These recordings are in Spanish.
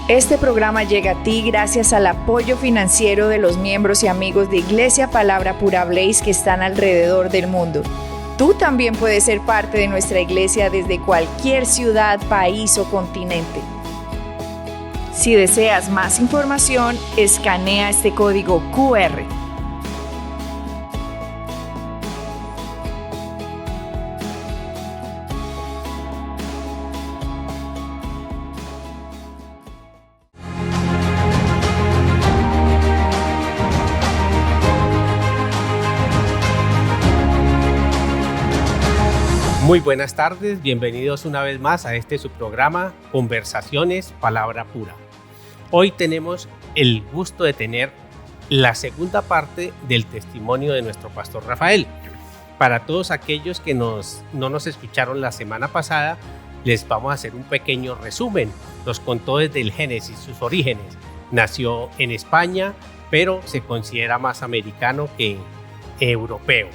Este programa llega a ti gracias al apoyo financiero de los miembros y amigos de Iglesia Palabra Pura Blaze que están alrededor del mundo. Tú también puedes ser parte de nuestra iglesia desde cualquier ciudad, país o continente. Si deseas más información, escanea este código QR. Muy buenas tardes, bienvenidos una vez más a este su programa Conversaciones Palabra Pura. Hoy tenemos el gusto de tener la segunda parte del testimonio de nuestro pastor Rafael. Para todos aquellos que no nos escucharon la semana pasada, les vamos a hacer un pequeño resumen. Nos contó desde el Génesis, sus orígenes. Nació en España, pero se considera más americano que europeo.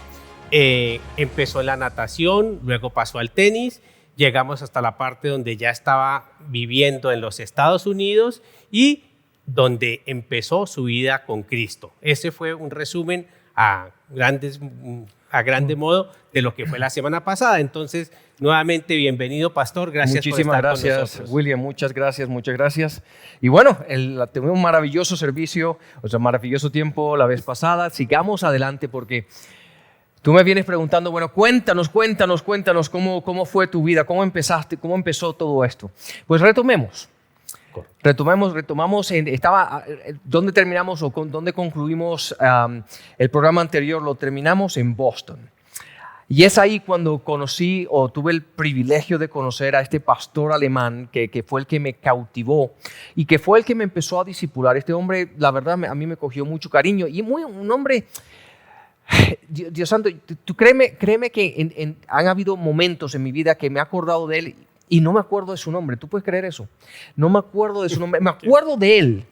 Empezó en la natación, luego pasó al tenis, llegamos hasta la parte donde ya estaba viviendo en los Estados Unidos y donde empezó su vida con Cristo. Ese fue un resumen a grande modo de lo que fue la semana pasada. Entonces, nuevamente, bienvenido, pastor. Gracias por estar con nosotros. Muchísimas gracias, William. Muchas gracias. Y bueno, tuvimos un maravilloso servicio, maravilloso tiempo la vez pasada. Sigamos adelante porque tú me vienes preguntando, bueno, cuéntanos cómo fue tu vida, cómo empezaste, cómo empezó todo esto. Pues retomamos. Retomamos, ¿dónde terminamos o dónde concluimos el programa anterior? Lo terminamos en Boston. Y es ahí cuando conocí o tuve el privilegio de conocer a este pastor alemán que fue el que me cautivó y que fue el que me empezó a discipular. Este hombre, la verdad, a mí me cogió mucho cariño y un hombre... Dios santo, tú créeme que han habido momentos en mi vida que me he acordado de él y no me acuerdo de su nombre. ¿Tú puedes creer eso? No me acuerdo de su nombre. Me acuerdo de él.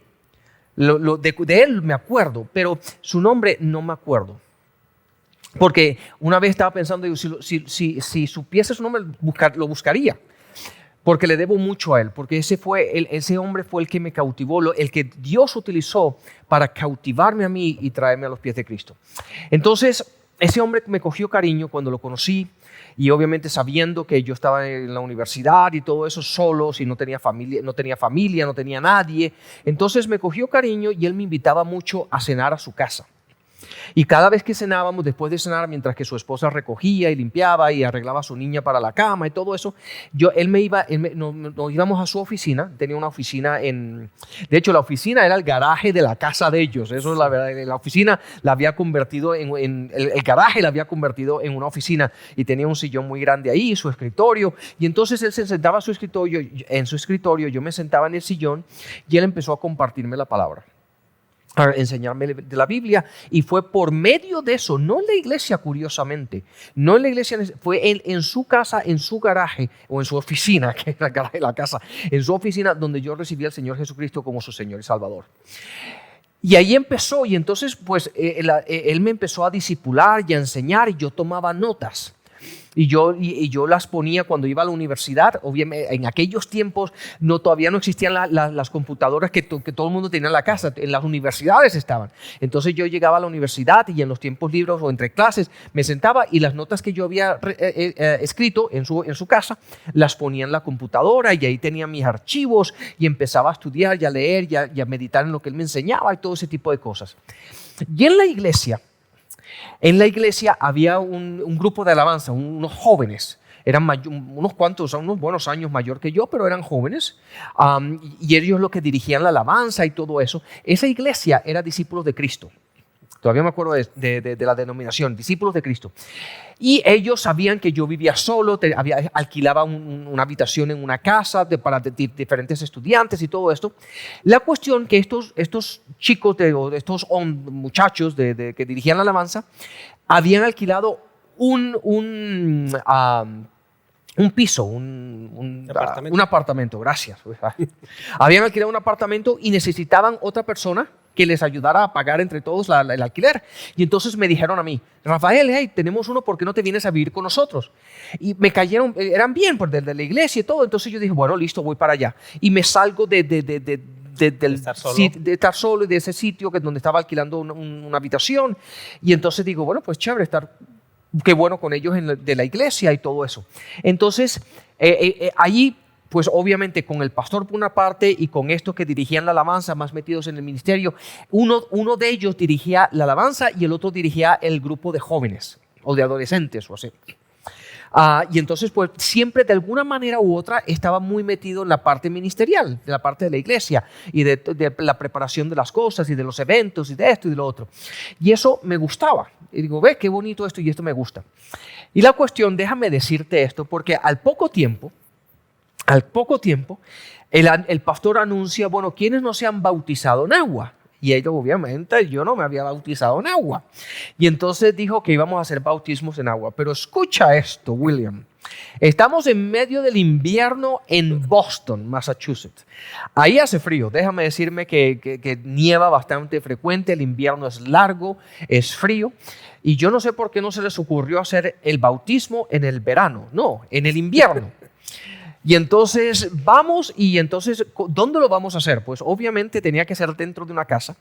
De él me acuerdo, pero su nombre no me acuerdo. Porque una vez estaba pensando, digo, si supiese su nombre, lo buscaría. Porque le debo mucho a él, porque ese hombre fue el que me cautivó, el que Dios utilizó para cautivarme a mí y traerme a los pies de Cristo. Entonces, ese hombre me cogió cariño cuando lo conocí y obviamente sabiendo que yo estaba en la universidad y todo eso solo, si no tenía familia, no tenía nadie. Entonces me cogió cariño y él me invitaba mucho a cenar a su casa. Y cada vez que cenábamos, después de cenar, mientras que su esposa recogía y limpiaba y arreglaba a su niña para la cama y todo eso, nos íbamos a su oficina. Tenía una oficina de hecho, la oficina era el garaje de la casa de ellos. Eso es la verdad. La oficina la había convertido el garaje la había convertido en una oficina y tenía un sillón muy grande ahí, su escritorio. Y entonces él se sentaba en su escritorio, yo me sentaba en el sillón y él empezó a compartirme la palabra, a enseñarme de la Biblia, y fue por medio de eso, no en la iglesia, curiosamente, no en la iglesia, fue en su casa, en su garaje o en su oficina, que era el garaje de la casa, en su oficina donde yo recibí al Señor Jesucristo como su Señor y Salvador. Y ahí empezó, y entonces pues él me empezó a discipular y a enseñar, y yo tomaba notas. Y yo las ponía cuando iba a la universidad. Obviamente, en aquellos tiempos todavía no existían las computadoras que todo el mundo tenía en la casa. En las universidades estaban. Entonces yo llegaba a la universidad y en los tiempos libres o entre clases me sentaba y las notas que yo había escrito en su casa las ponía en la computadora y ahí tenía mis archivos y empezaba a estudiar y a leer y a meditar en lo que él me enseñaba y todo ese tipo de cosas. Y en la iglesia había un grupo de alabanza, unos jóvenes, eran unos buenos años mayor que yo, pero eran jóvenes, y ellos lo que dirigían la alabanza y todo eso. Esa iglesia era Discípulos de Cristo. Todavía me acuerdo de la denominación, Discípulos de Cristo. Y ellos sabían que yo vivía solo, alquilaba una habitación en una casa para diferentes estudiantes y todo esto. La cuestión que estos chicos, estos muchachos que dirigían la alabanza, habían alquilado un piso, un apartamento, gracias. Habían alquilado un apartamento y necesitaban otra persona que les ayudara a pagar entre todos el alquiler. Y entonces me dijeron a mí, Rafael, hey, tenemos uno, ¿por qué no te vienes a vivir con nosotros? Y me cayeron, eran bien, pues de la iglesia y todo. Entonces yo dije, bueno, listo, voy para allá. Y me salgo de de estar solo y de ese sitio donde estaba alquilando una habitación. Y entonces digo, bueno, pues chévere estar, qué bueno con ellos de la iglesia y todo eso. Entonces, allí, pues obviamente con el pastor por una parte y con estos que dirigían la alabanza, más metidos en el ministerio, uno de ellos dirigía la alabanza y el otro dirigía el grupo de jóvenes o de adolescentes o así. Y entonces, pues siempre de alguna manera u otra estaba muy metido en la parte ministerial, de la parte de la iglesia y de la preparación de las cosas y de los eventos y de esto y de lo otro. Y eso me gustaba. Y digo, ve, qué bonito esto y esto me gusta. Y la cuestión, déjame decirte esto, porque al poco tiempo, el pastor anuncia, bueno, ¿quiénes no se han bautizado en agua? Y ellos, obviamente, yo no me había bautizado en agua. Y entonces dijo que íbamos a hacer bautismos en agua. Pero escucha esto, William. Estamos en medio del invierno en Boston, Massachusetts. Ahí hace frío. Déjame decirme que nieva bastante frecuente. El invierno es largo, es frío. Y yo no sé por qué no se les ocurrió hacer el bautismo en el verano. No, en el invierno. Y entonces vamos, y entonces, ¿dónde lo vamos a hacer? Pues obviamente tenía que ser dentro de una casa.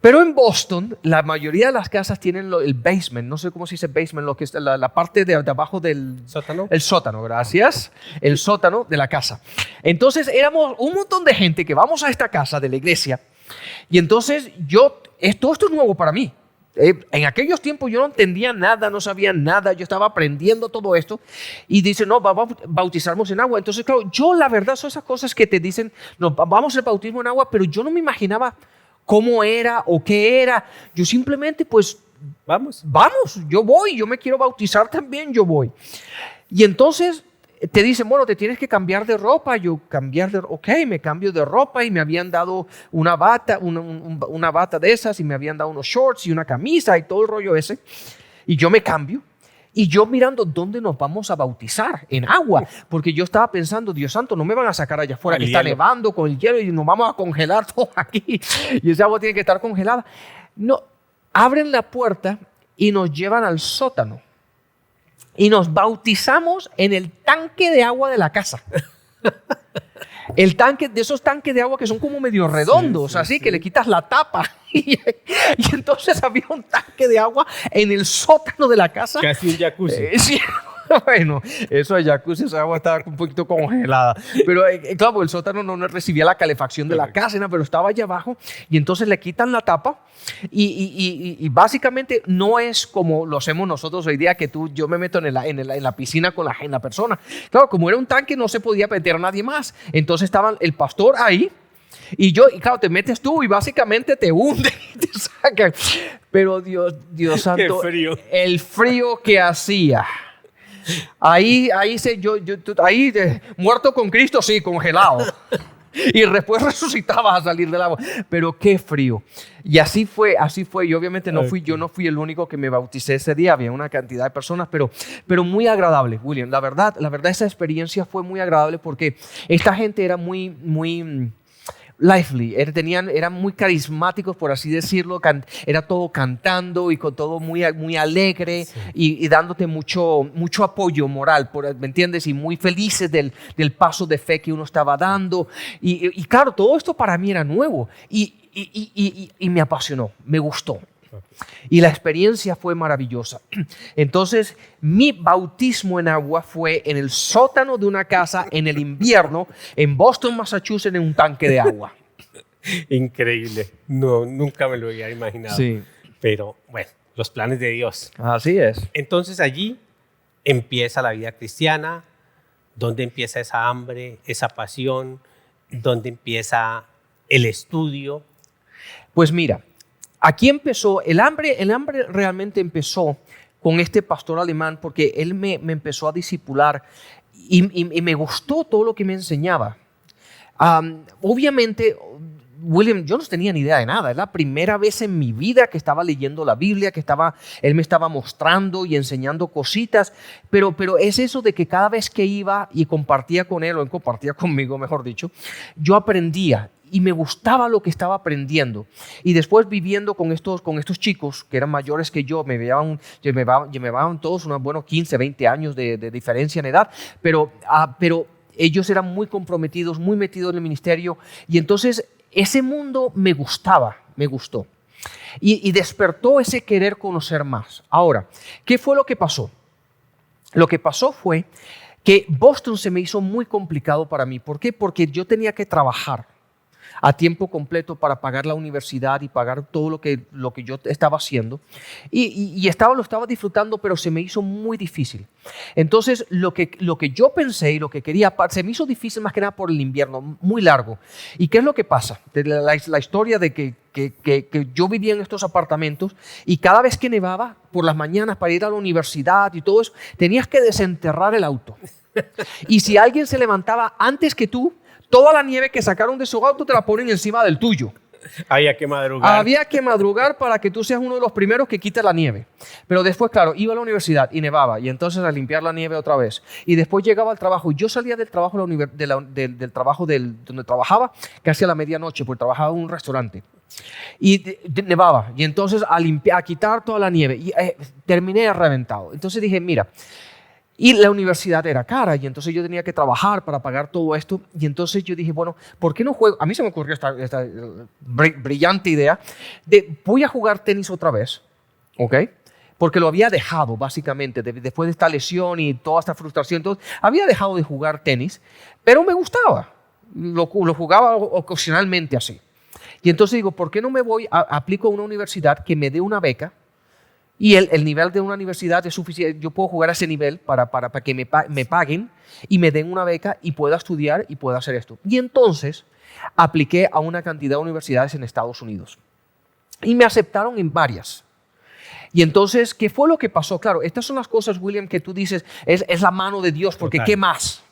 Pero en Boston, la mayoría de las casas tienen el basement, no sé cómo se dice basement, lo que es la parte de abajo del ¿Sótano? El sótano, gracias. El sótano de la casa. Entonces éramos un montón de gente que vamos a esta casa de la iglesia. Y entonces todo esto es nuevo para mí. En aquellos tiempos yo no entendía nada, no sabía nada, yo estaba aprendiendo todo esto y dice, no, vamos a bautizarnos en agua. Entonces, claro, yo la verdad son esas cosas que te dicen, no, vamos a hacer bautismo en agua, pero yo no me imaginaba cómo era o qué era. Yo simplemente, pues, vamos, yo voy, yo me quiero bautizar también, yo voy. Y entonces te dicen, bueno, te tienes que cambiar de ropa. Yo ok, me cambio de ropa y me habían dado una bata, una bata de esas y me habían dado unos shorts y una camisa y todo el rollo ese. Y yo me cambio y yo mirando dónde nos vamos a bautizar, en agua, porque yo estaba pensando, Dios santo, no me van a sacar allá afuera que está nevando con el hielo y nos vamos a congelar todo aquí y esa agua tiene que estar congelada. No, abren la puerta y nos llevan al sótano. Y nos bautizamos en el tanque de agua de la casa. El tanque, de esos tanques de agua que son como medio redondos, así que le quitas la tapa. Y entonces había un tanque de agua en el sótano de la casa. Casi un jacuzzi. Sí. Bueno, eso de jacuzzi, esa agua estaba un poquito congelada. Pero claro, el sótano no recibía la calefacción de la casa, ¿no? Pero estaba allá abajo. Y entonces le quitan la tapa. Y básicamente no es como lo hacemos nosotros hoy día, que yo me meto en la piscina con la persona. Claro, como era un tanque, no se podía meter a nadie más. Entonces estaba el pastor ahí. Y claro, te metes tú y básicamente te hunde y te sacan. Pero Dios santo, qué frío. El frío que hacía. Ahí muerto con Cristo, sí, congelado. Y después resucitabas a salir del agua. Pero qué frío. Y así fue. Y obviamente yo no fui el único que me bauticé ese día. Había una cantidad de personas, pero muy agradable, William. La verdad, esa experiencia fue muy agradable porque esta gente era muy lively, eran muy carismáticos, por así decirlo, era todo cantando y con todo muy alegre, sí. y dándote mucho apoyo moral, ¿me entiendes? Y muy felices del paso de fe que uno estaba dando. Y claro, todo esto para mí era nuevo y me apasionó, me gustó. Y la experiencia fue maravillosa. Entonces, mi bautismo en agua fue en el sótano de una casa en el invierno en Boston, Massachusetts, en un tanque de agua. Increíble. No, nunca me lo había imaginado. Sí. Pero bueno, los planes de Dios. Así es. Entonces allí empieza la vida cristiana, donde empieza esa hambre, esa pasión, donde empieza el estudio. Pues mira, aquí empezó, el hambre realmente empezó con este pastor alemán porque él me empezó a discipular y me gustó todo lo que me enseñaba. Obviamente, William, yo no tenía ni idea de nada. Es la primera vez en mi vida que estaba leyendo la Biblia, él me estaba mostrando y enseñando cositas, pero es eso de que cada vez que iba y compartía con él, o él compartía conmigo, mejor dicho, yo aprendía. Y me gustaba lo que estaba aprendiendo. Y después viviendo con estos chicos que eran mayores que yo, me llevaban todos unos buenos 15, 20 años de diferencia en edad, pero ellos eran muy comprometidos, muy metidos en el ministerio, y entonces ese mundo me gustó. Y despertó ese querer conocer más. Ahora, ¿qué fue lo que pasó? Lo que pasó fue que Boston se me hizo muy complicado para mí. ¿Por qué? Porque yo tenía que trabajar a tiempo completo para pagar la universidad y pagar todo lo que yo estaba haciendo. Y lo estaba disfrutando, pero se me hizo muy difícil. Entonces, lo que yo pensé y lo que quería, se me hizo difícil más que nada por el invierno, muy largo. ¿Y qué es lo que pasa? La historia de que yo vivía en estos apartamentos y cada vez que nevaba, por las mañanas para ir a la universidad y todo eso, tenías que desenterrar el auto. Y si alguien se levantaba antes que tú, toda la nieve que sacaron de su auto te la ponen encima del tuyo. Había que madrugar. Había que madrugar para que tú seas uno de los primeros que quite la nieve. Pero después, claro, iba a la universidad y nevaba, y entonces a limpiar la nieve otra vez. Y después llegaba al trabajo, y yo salía del trabajo, del trabajo donde trabajaba casi a la medianoche, porque trabajaba en un restaurante. Y nevaba, y entonces a quitar toda la nieve. Y terminé reventado. Entonces dije, mira, y la universidad era cara, y entonces yo tenía que trabajar para pagar todo esto. Y entonces yo dije, bueno, ¿por qué no juego? A mí se me ocurrió esta brillante idea de voy a jugar tenis otra vez, ¿ok? Porque lo había dejado, básicamente, después de esta lesión y toda esta frustración. Entonces, había dejado de jugar tenis, pero me gustaba. Lo jugaba ocasionalmente así. Y entonces digo, ¿por qué no me aplico a una universidad que me dé una beca? Y el nivel de una universidad es suficiente, yo puedo jugar a ese nivel para que me paguen y me den una beca y pueda estudiar y pueda hacer esto. Y entonces apliqué a una cantidad de universidades en Estados Unidos. Y me aceptaron en varias. Y entonces, ¿qué fue lo que pasó? Claro, estas son las cosas, William, que tú dices, es la mano de Dios, porque Total. ¿qué más?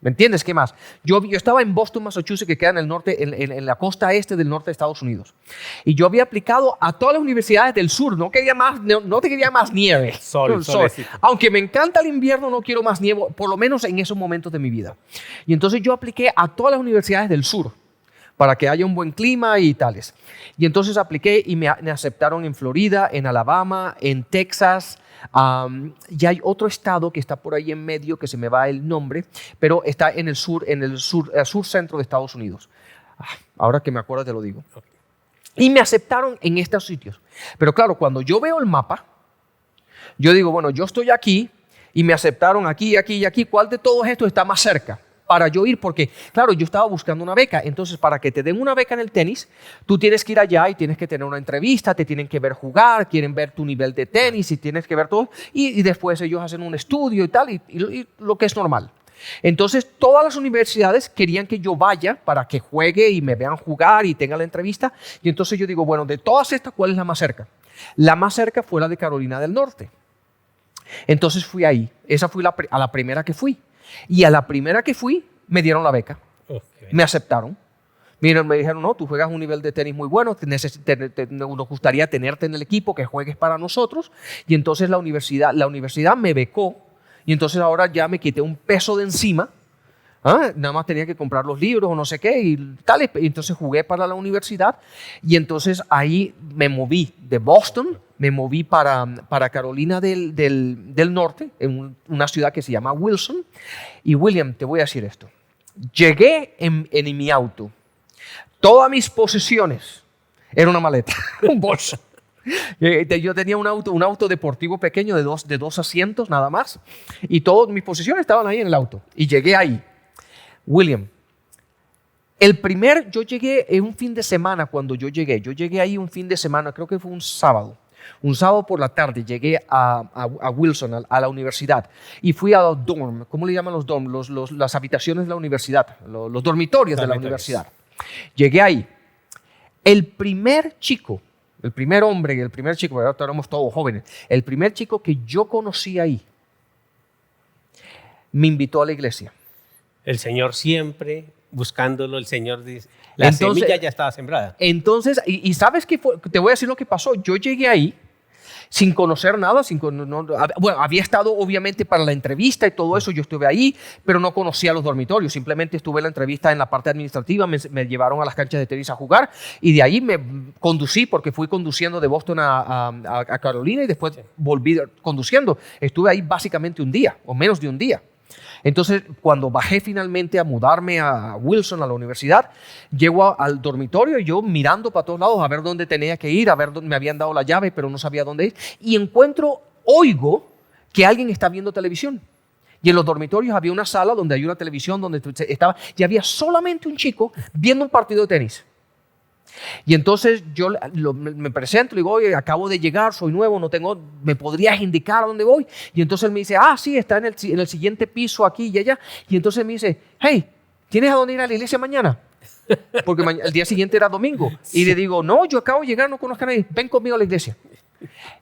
¿Me entiendes? ¿Qué más? Yo estaba en Boston, Massachusetts, que queda en el norte, en la costa este del norte de Estados Unidos. Y yo había aplicado a todas las universidades del sur. No quería más nieve. Sol. Aunque me encanta el invierno, no quiero más nieve, por lo menos en esos momentos de mi vida. Y entonces yo apliqué a todas las universidades del sur para que haya un buen clima y tales. Y entonces apliqué y me aceptaron en Florida, en Alabama, en Texas. Y hay otro estado que está por ahí en medio, que se me va el nombre, pero está en el sur centro de Estados Unidos. Ahora que me acuerdo te lo digo. Y me aceptaron en estos sitios. Pero claro, cuando yo veo el mapa, yo digo, bueno, yo estoy aquí y me aceptaron aquí, aquí y aquí. ¿Cuál de todos estos está más cerca para yo ir? Porque, claro, yo estaba buscando una beca. Entonces, para que te den una beca en el tenis, tú tienes que ir allá y tienes que tener una entrevista, te tienen que ver jugar, quieren ver tu nivel de tenis y tienes que ver todo. Y después ellos hacen un estudio y tal, y lo que es normal. Entonces, todas las universidades querían que yo vaya para que juegue y me vean jugar y tenga la entrevista. Y entonces yo digo, bueno, de todas estas, ¿cuál es la más cerca? La más cerca fue la de Carolina del Norte. Entonces fui ahí. Esa fue a la primera que fui. Y a la primera que fui, me dieron la beca. Okay. Me aceptaron. Miren, me dijeron, no, tú juegas un nivel de tenis muy bueno, nos gustaría tenerte en el equipo, que juegues para nosotros. Y entonces la universidad me becó. Y entonces ahora ya me quité un peso de encima. Nada más tenía que comprar los libros o no sé qué y tal. Y entonces jugué para la universidad. Y entonces ahí me moví de Boston. Me moví para Carolina del Norte, en una ciudad que se llama Wilson. Y William, te voy a decir esto. Llegué en mi auto. Todas mis posesiones, era una maleta, un bolso. Yo tenía un auto deportivo pequeño de dos asientos nada más. Y todas mis posesiones estaban ahí en el auto. Y llegué ahí. William, yo llegué en un fin de semana cuando yo llegué ahí un fin de semana, creo que fue un sábado. Un sábado por la tarde llegué a Wilson, a la universidad, y fui a los dorm. ¿Cómo le llaman los dorm? Las habitaciones de la universidad, los dormitorios de la universidad. Llegué ahí. El primer chico, el primer chico, ¿verdad? Éramos todos jóvenes, el primer chico que yo conocí ahí, me invitó a la iglesia. El Señor siempre buscándolo, el Señor dice, la semilla ya estaba sembrada. Entonces, y ¿sabes qué fue? Te voy a decir lo que pasó. Yo llegué ahí sin conocer nada, bueno, había estado obviamente para la entrevista y todo eso, yo estuve ahí, pero no conocía los dormitorios, simplemente estuve en la entrevista en la parte administrativa, me llevaron a las canchas de tenis a jugar y de ahí me conducí, porque fui conduciendo de Boston a Carolina y después volví conduciendo. Estuve ahí básicamente un día o menos de un día. Entonces, cuando bajé finalmente a mudarme a Wilson, a la universidad, llego al dormitorio y yo mirando para todos lados a ver dónde tenía que ir, a ver dónde me habían dado la llave, pero no sabía dónde ir. Y oigo que alguien está viendo televisión. Y en los dormitorios había una sala donde hay una televisión donde estaba, y había solamente un chico viendo un partido de tenis. Y entonces yo me presento, le digo, oye, acabo de llegar, soy nuevo, ¿me podrías indicar a dónde voy? Y entonces él me dice, sí, está en el siguiente piso, aquí y allá. Y entonces me dice, hey, ¿tienes a dónde ir a la iglesia mañana? Porque el día siguiente era domingo. Y le digo, no, yo acabo de llegar, no conozco a nadie, ven conmigo a la iglesia.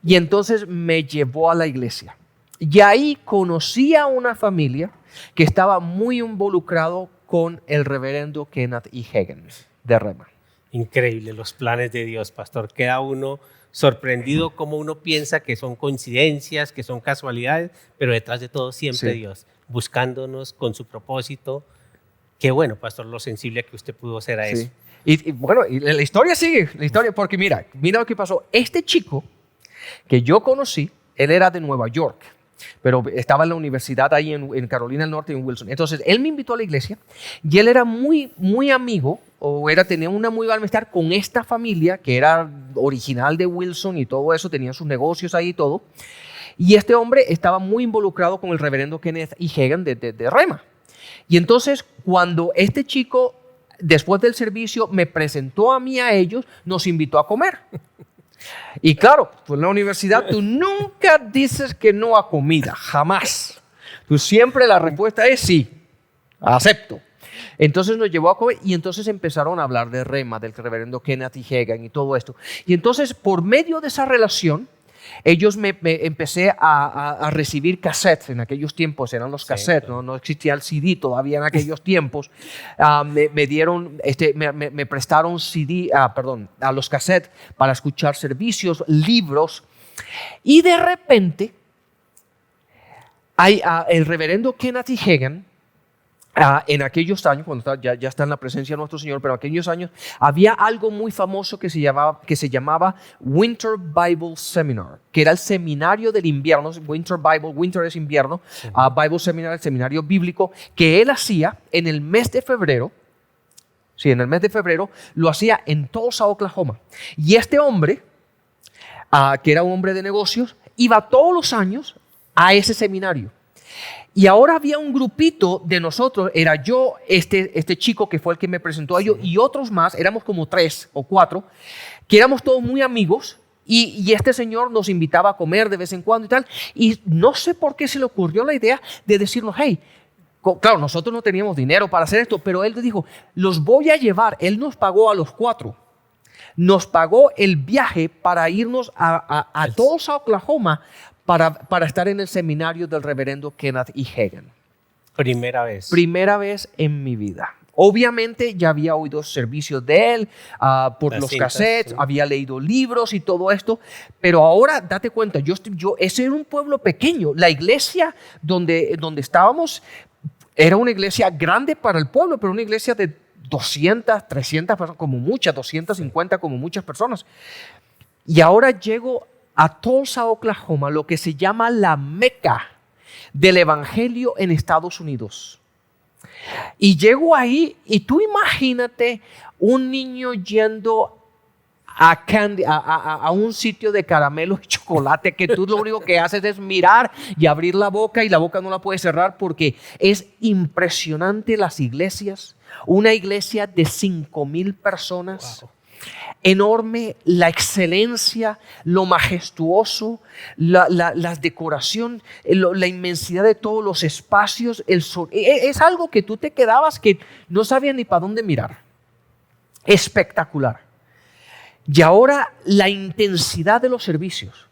Y entonces me llevó a la iglesia. Y ahí conocí a una familia que estaba muy involucrado con el reverendo Kenneth E. Hagin de Rhema. Increíble los planes de Dios, pastor. Queda uno sorprendido como uno piensa que son coincidencias, que son casualidades, pero detrás de todo siempre Dios, buscándonos con su propósito. Qué bueno, pastor, lo sensible que usted pudo ser a eso. Y bueno, y la historia sigue, porque mira lo que pasó. Este chico que yo conocí, él era de Nueva York, pero estaba en la universidad ahí en Carolina del Norte, en Wilson. Entonces, él me invitó a la iglesia y él era muy, muy amigo, tenía una muy buena amistad con esta familia que era original de Wilson y todo eso, tenían sus negocios ahí y todo. Y este hombre estaba muy involucrado con el reverendo Kenneth E. Hagin de Rhema. Y entonces, cuando este chico, después del servicio, me presentó a mí a ellos, nos invitó a comer. Y claro, pues en la universidad tú nunca dices que no a comida, jamás. Tú siempre la respuesta es sí, acepto. Entonces nos llevó a comer y entonces empezaron a hablar de Rhema, del reverendo Kenneth E. Hagin y todo esto. Y entonces por medio de esa relación, me empecé a recibir cassettes. En aquellos tiempos eran los cassettes, no existía el CD todavía en aquellos tiempos. Me prestaron CD, a los cassettes para escuchar servicios, libros. Y de repente, el reverendo Kenneth E. Hagin, en aquellos años, cuando ya está en la presencia de nuestro Señor, pero en aquellos años había algo muy famoso que se llamaba Winter Bible Seminar, que era el seminario del invierno. Winter es invierno, Bible Seminar, el seminario bíblico, que él hacía en el mes de febrero. Sí, en el mes de febrero lo hacía en Tulsa, Oklahoma. Y este hombre, que era un hombre de negocios, iba todos los años a ese seminario. Y ahora había un grupito de nosotros, era yo, este chico que fue el que me presentó a ellos, y otros más, éramos como 3 o 4, que éramos todos muy amigos, y este señor nos invitaba a comer de vez en cuando y tal, y no sé por qué se le ocurrió la idea de decirnos, hey, claro, nosotros no teníamos dinero para hacer esto, pero él dijo, los voy a llevar. Él nos pagó a los 4. Nos pagó el viaje para irnos a Tulsa, Oklahoma, para estar en el seminario del reverendo Kenneth E. Hagin. Primera vez. Primera vez en mi vida. Obviamente ya había oído servicios de él por los cassettes, había leído libros y todo esto, pero ahora date cuenta, ese era un pueblo pequeño. La iglesia donde estábamos era una iglesia grande para el pueblo, pero una iglesia de 200, 300 personas, como muchas, 250 como muchas personas. Y ahora llego a Tulsa, Oklahoma, lo que se llama la Meca del Evangelio en Estados Unidos. Y llego ahí y tú imagínate un niño yendo a un sitio de caramelo y chocolate que tú lo único que haces es mirar y abrir la boca y la boca no la puedes cerrar porque es impresionante las iglesias. Una iglesia de 5,000 personas. Wow. Enorme, la excelencia, lo majestuoso, la decoración, la inmensidad de todos los espacios. Es algo que tú te quedabas que no sabías ni para dónde mirar. Espectacular. Y ahora la intensidad de los servicios.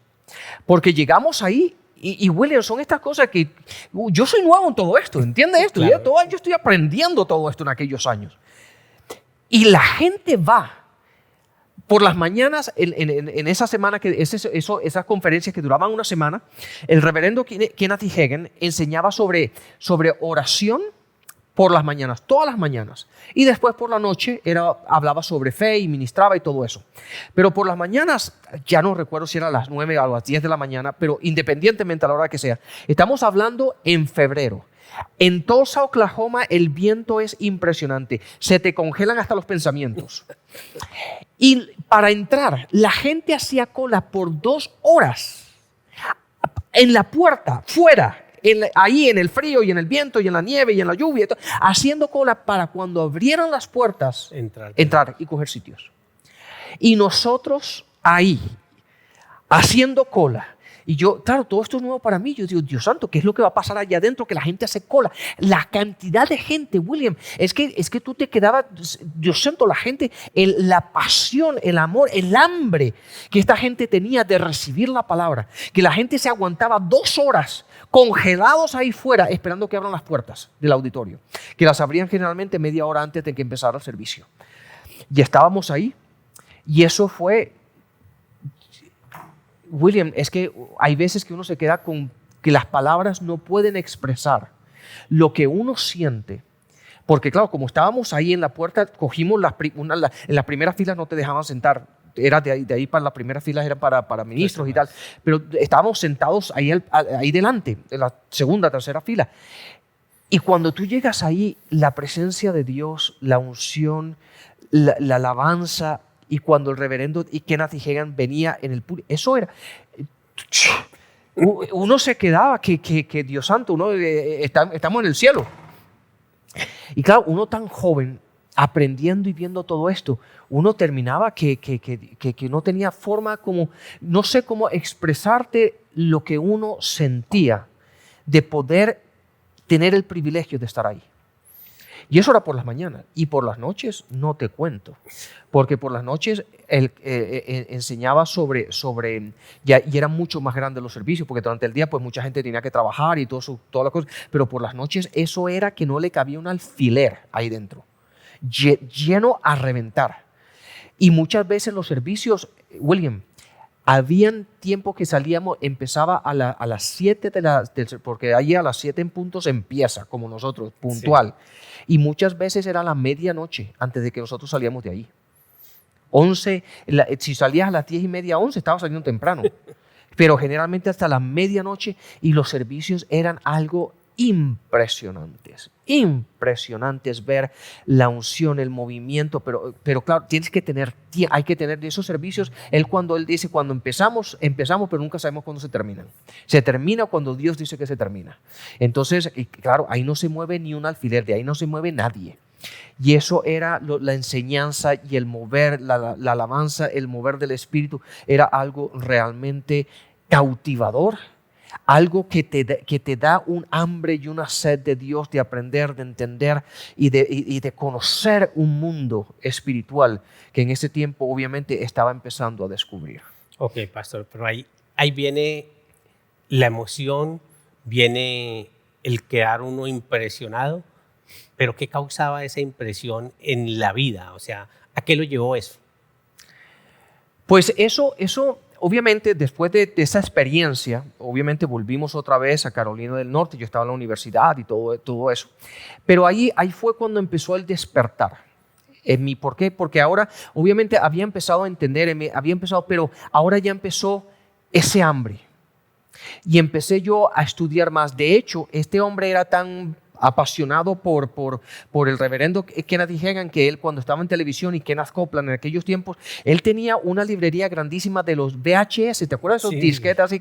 Porque llegamos ahí y William, son estas cosas que yo soy nuevo en todo esto, ¿entiendes esto? Claro. Yo estoy aprendiendo todo esto en aquellos años. Y la gente va. Por las mañanas, en esa semana, esas conferencias que duraban una semana, el reverendo Kenneth E. Hagin enseñaba sobre oración por las mañanas, todas las mañanas. Y después por la noche hablaba sobre fe y ministraba y todo eso. Pero por las mañanas, ya no recuerdo si era a las 9 o a las 10 de la mañana, pero independientemente a la hora que sea, estamos hablando en febrero. En Tulsa, Oklahoma, el viento es impresionante. Se te congelan hasta los pensamientos. Y para entrar, la gente hacía cola por 2 horas en la puerta, fuera, ahí en el frío y en el viento y en la nieve y en la lluvia, haciendo cola para cuando abrieran las puertas, entrar y coger sitios. Y nosotros ahí, haciendo cola. Y yo, claro, todo esto es nuevo para mí. Yo digo, Dios santo, ¿qué es lo que va a pasar allá adentro? Que la gente hace cola. La cantidad de gente, William, es que tú te quedabas, Dios santo, la gente, la pasión, el amor, el hambre que esta gente tenía de recibir la palabra. Que la gente se aguantaba 2 horas congelados ahí fuera esperando que abran las puertas del auditorio. Que las abrían generalmente media hora antes de que empezara el servicio. Y estábamos ahí y eso fue... William, es que hay veces que uno se queda con que las palabras no pueden expresar lo que uno siente. Porque claro, como estábamos ahí en la puerta, cogimos en las primeras filas no te dejaban sentar. Era de ahí para las primeras filas eran para ministros y tal. Pero estábamos sentados ahí delante, en la segunda, tercera fila. Y cuando tú llegas ahí, la presencia de Dios, la unción, la alabanza, y cuando el reverendo y Kenneth E. Hagin venía en el público, eso era... Uno se quedaba que Dios santo, estamos en el cielo. Y claro, uno tan joven, aprendiendo y viendo todo esto, uno terminaba que no tenía forma como, no sé cómo expresarte lo que uno sentía de poder tener el privilegio de estar ahí. Y eso era por las mañanas. Y por las noches no te cuento. Porque por las noches él enseñaba sobre y eran mucho más grandes los servicios, porque durante el día pues mucha gente tenía que trabajar y todas las cosas. Pero por las noches eso era que no le cabía un alfiler ahí dentro. Lleno a reventar. Y muchas veces los servicios, William, habían tiempos que salíamos, empezaba a las 7 porque ahí a las 7 en punto se empieza, como nosotros, puntual. Sí. Y muchas veces era la medianoche antes de que nosotros salíamos de ahí. 11, si salías a las 10:30, 11, estabas saliendo temprano. Pero generalmente hasta la medianoche, y los servicios eran algo impresionantes ver la unción, el movimiento, pero claro, hay que tener de esos servicios. Él dice, cuando empezamos, pero nunca sabemos cuándo se terminan. Se termina cuando Dios dice que se termina. Entonces, claro, ahí no se mueve ni un alfiler, de ahí no se mueve nadie. Y eso era la enseñanza y el mover, la alabanza, el mover del Espíritu, era algo realmente cautivador. Algo que te da un hambre y una sed de Dios, de aprender, de entender y de conocer un mundo espiritual que en ese tiempo obviamente estaba empezando a descubrir. Ok, pastor, pero ahí viene la emoción, viene el quedar uno impresionado, pero ¿qué causaba esa impresión en la vida? O sea, ¿a qué lo llevó eso? Pues eso obviamente, después de esa experiencia, obviamente volvimos otra vez a Carolina del Norte. Yo estaba en la universidad y todo eso. Pero ahí fue cuando empezó el despertar en mí. ¿Por qué? Porque ahora, obviamente, había empezado a entender, pero ahora ya empezó ese hambre. Y empecé yo a estudiar más. De hecho, este hombre era tan apasionado por el reverendo Kenneth E. Hagin, que él, cuando estaba en televisión, y Kenneth Copeland en aquellos tiempos, él tenía una librería grandísima de los VHS. ¿Te acuerdas de esos disquetes así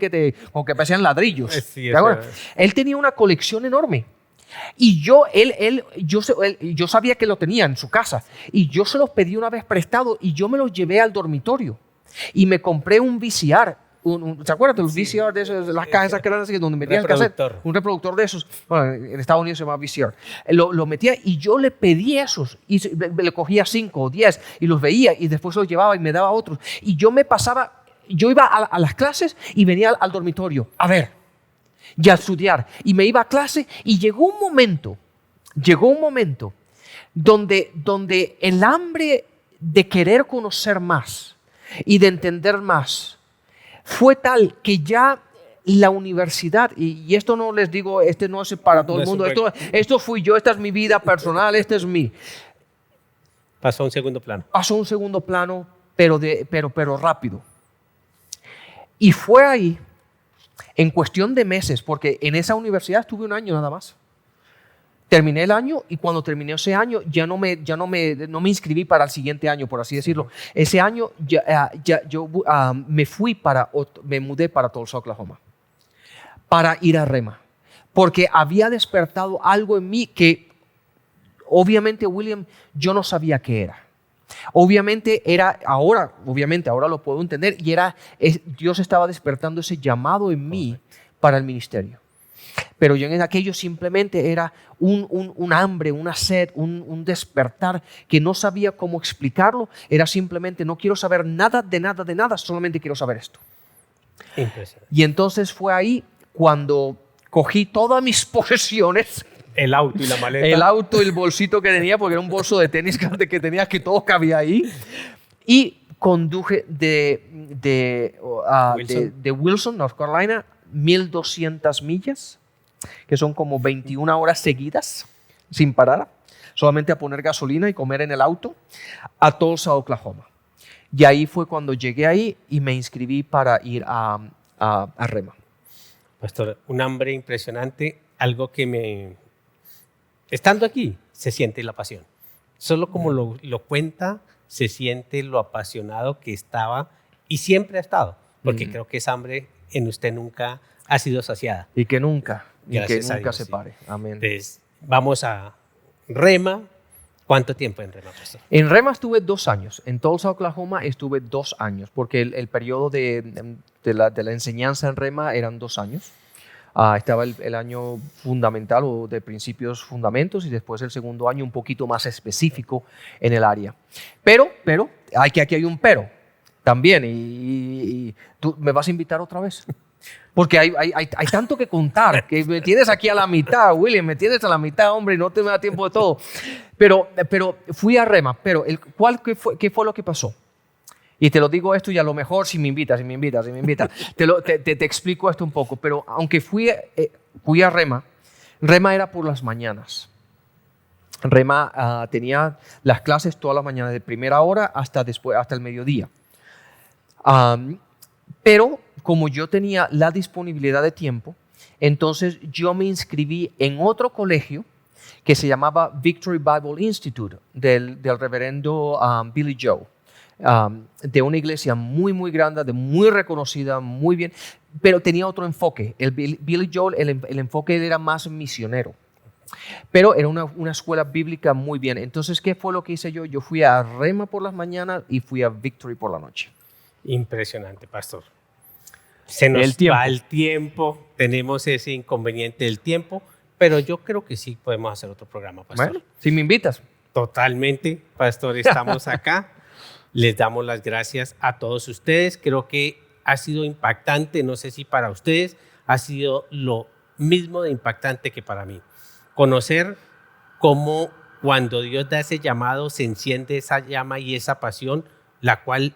como que parecían ladrillos? Sí, ¿te acuerdas? Él tenía una colección enorme. Y yo sabía que lo tenía en su casa. Y yo se los pedí una vez prestado y yo me los llevé al dormitorio. Y me compré un VCR. ¿Se acuerdan de los VCR de esos, de las cajas esas que eran así, donde metían cassette? Un reproductor de esos. Bueno, en Estados Unidos se llama VCR. Lo metía y yo le pedí esos. Y le cogía 5 o 10 y los veía y después los llevaba y me daba otros. Y yo iba a las clases y venía al dormitorio a ver y a estudiar. Y me iba a clase y llegó un momento donde el hambre de querer conocer más y de entender más fue tal que ya la universidad, y esto no les digo, no es para todo el mundo, esto fui yo, esta es mi vida personal, Pasó a un segundo plano. Pasó a un segundo plano, pero rápido. Y fue ahí, en cuestión de meses, porque en esa universidad estuve 1 año nada más. Terminé el año y cuando terminé ese año ya no me inscribí para el siguiente año, por así decirlo. Ese año yo me mudé para Tulsa, Oklahoma, para ir a Rema, porque había despertado algo en mí que obviamente, William, yo no sabía qué era. Obviamente ahora lo puedo entender, y Dios estaba despertando ese llamado en mí para el ministerio. Pero yo en aquello simplemente era un hambre, una sed, un despertar que no sabía cómo explicarlo. Era simplemente, no quiero saber nada de nada, solamente quiero saber esto. Impresionante. Y entonces fue ahí cuando cogí todas mis posesiones. El auto y la maleta. El auto y el bolsito que tenía, porque era un bolso de tenis grande que tenía, que todo cabía ahí. Y conduje de Wilson, North Carolina, 1,200 millas, que son como 21 horas seguidas, sin parar, solamente a poner gasolina y comer en el auto, a Tulsa, Oklahoma. Y ahí fue cuando llegué ahí y me inscribí para ir a Rema. Pastor, un hambre impresionante, algo que estando aquí, se siente la pasión. Solo como lo cuenta, se siente lo apasionado que estaba y siempre ha estado, porque creo que esa hambre en usted nunca ha sido saciada. Y que nunca Dios, se pare. Amén. Entonces, vamos a Rema. ¿Cuánto tiempo en Rema, pastor? En Rema estuve 2 años. En Tulsa, Oklahoma, estuve 2 años, porque el periodo de la enseñanza en Rema eran 2 años. Estaba el año fundamental o de principios fundamentos, y después el segundo año un poquito más específico en el área. Pero aquí hay un pero también, y tú me vas a invitar otra vez. Porque hay tanto que contar, que me tienes aquí a la mitad, William, me tienes a la mitad, hombre, y no te me da tiempo de todo. Pero fui a Rema, pero ¿qué fue lo que pasó? Y te lo digo esto, y a lo mejor si me invitas, te explico esto un poco. Pero aunque fui a Rema era por las mañanas. Rema tenía las clases todas las mañanas, de primera hora hasta el mediodía. Pero como yo tenía la disponibilidad de tiempo, entonces yo me inscribí en otro colegio que se llamaba Victory Bible Institute, del reverendo Billy Joe. De una iglesia muy, muy grande, muy reconocida, muy bien, pero tenía otro enfoque. Billy Joel, el enfoque era más misionero, pero era una escuela bíblica muy bien. Entonces, ¿qué fue lo que hice yo? Yo fui a Rema por las mañanas y fui a Victory por la noche. Impresionante, pastor. Se nos va el tiempo, tenemos ese inconveniente del tiempo, pero yo creo que sí podemos hacer otro programa, pastor. Bueno, si me invitas. Totalmente, pastor, estamos acá. Les damos las gracias a todos ustedes. Creo que ha sido impactante. No sé si para ustedes ha sido lo mismo de impactante que para mí. Conocer cómo cuando Dios da ese llamado se enciende esa llama y esa pasión, la cual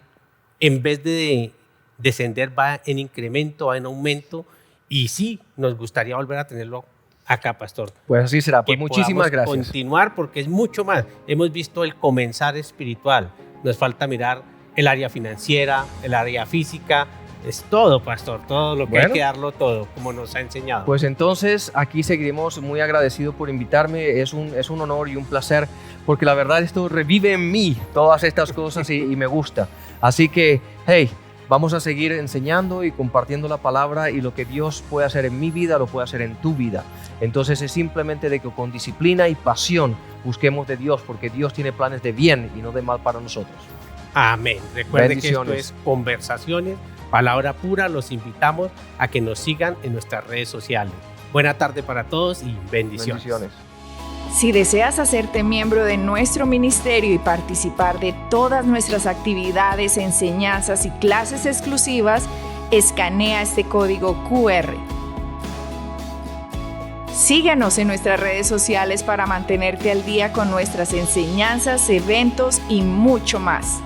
en vez de descender va en incremento, va en aumento. Y sí, nos gustaría volver a tenerlo acá, pastor. Pues así será. Pues muchísimas gracias. Continuar, porque es mucho más. Hemos visto el comenzar espiritual. Nos falta mirar el área financiera, el área física. Es todo, pastor, todo lo que hay que darlo todo, como nos ha enseñado. Pues entonces aquí seguiremos. Muy agradecido por invitarme. Es un honor y un placer, porque la verdad esto revive en mí todas estas cosas y me gusta. Así que, hey, vamos a seguir enseñando y compartiendo la palabra, y lo que Dios puede hacer en mi vida lo puede hacer en tu vida. Entonces es simplemente de que con disciplina y pasión busquemos de Dios, porque Dios tiene planes de bien y no de mal para nosotros. Amén. Recuerden que esto es Conversaciones, Palabra Pura. Los invitamos a que nos sigan en nuestras redes sociales. Buena tarde para todos y bendiciones. Si deseas hacerte miembro de nuestro ministerio y participar de todas nuestras actividades, enseñanzas y clases exclusivas, escanea este código QR. Síguenos en nuestras redes sociales para mantenerte al día con nuestras enseñanzas, eventos y mucho más.